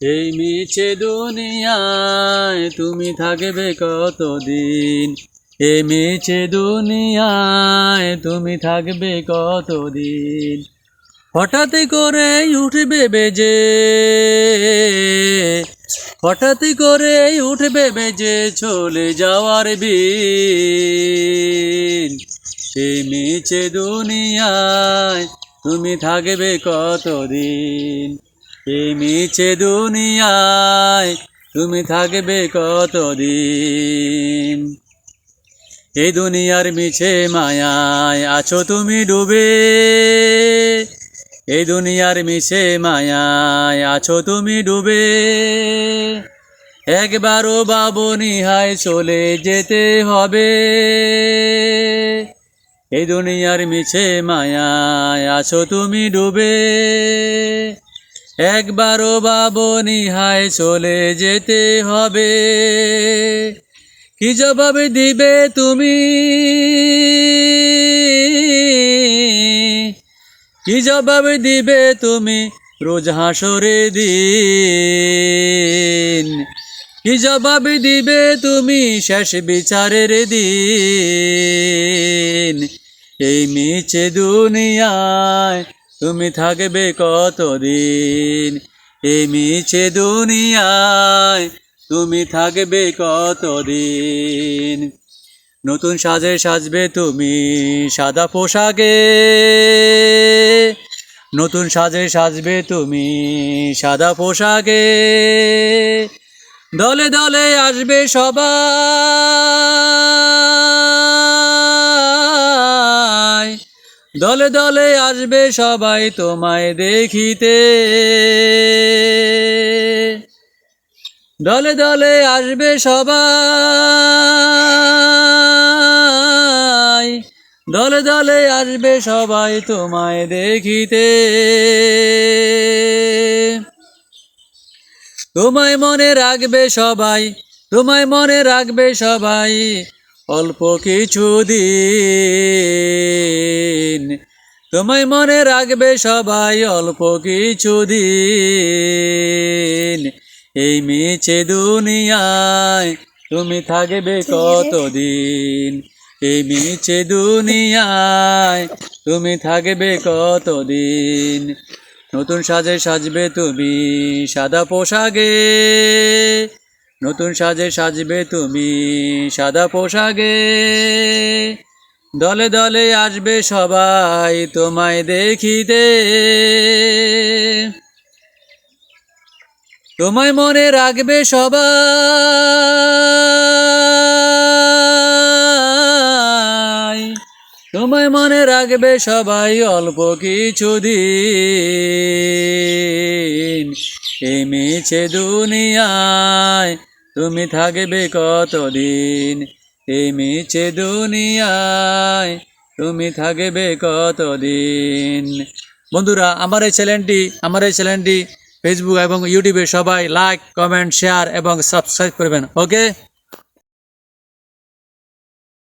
এই মিছে দুনিয়ায় তুমি থাকবে কতদিন? এই মিছে দুনিয়ায় তুমি থাকবে কতদিন? হঠাৎ করে উঠবে বেজে, হঠাৎ করে উঠবে বেজে চলে যাওয়ার বিন। এই মিছে দুনিয়ায় তুমি থাকবে কতদিন? এই মিছে দুনিয়ায় তুমি থাকবে কতদিন? এই দুনিয়ার মিছে মায়ায় আছো তুমি ডুবে, এই দুনিয়ার মিছে মায়ায় আছো তুমি ডুবে। একবারও ভাবনি হায় চলে যেতে হবে। এই দুনিয়ার মিছে মায়ায় আছো তুমি ডুবে। একবারও ভাবনি হায় চলে যেতে হবে। কি জবাব দিবে তুমি? কি জবাব দিবে তুমি রোজ হাসরের দিন? কি জবাব দিবে তুমি শেষ বিচারের দিন? এই মিছে দুনিয়ায় তুমি থাকবে কতদিন? এই মিছে দুনিয়ায় তুমি থাকবে কতদিন? নতুন সাজে সাজবে তুমি সাদা পোশাকে, নতুন সাজে সাজবে তুমি সাদা পোশাকে। দলে দলে আসবে সবাই, দলে দলে আসবে সবাই তোমায় দেখিতে। দলে দলে আসবে সবাই, দলে দলে আসবে সবাই তোমায় দেখিতে। তোমায় মনে রাখবে সবাই, তোমায় মনে রাখবে সবাই অল্প কিছু দিন। তোমায় মনে রাখবে সবাই অল্প কিছু দিন। এই মিছে দুনিয়ায় তুমি থাকবে কতদিন? এই মিছে দুনিয়ায় তুমি থাকবে কতদিন? নতুন সাজে সাজবে তুমি সাদা পোশাকে, নতুন সাজে সাজবে তুমি সাদা পোশাকে। দলে দলে আসবে সবাই তোমায় দেখিতে। তোমায় মনে রাখবে সবাই, তোমায় মনে রাখবে সবাই অল্প কিছু দিন। এই মিছে দুনিয়ায় তুমি থাকবে কতদিন? এই মিছে দুনিয়ায় তুমি থাকবে কতদিন? বন্ধুরা, আমার এই চ্যানেলটি ফেসবুক এবং ইউটিউবে সবাই লাইক, কমেন্ট, শেয়ার এবং সাবস্ক্রাইব করবেন। ওকে।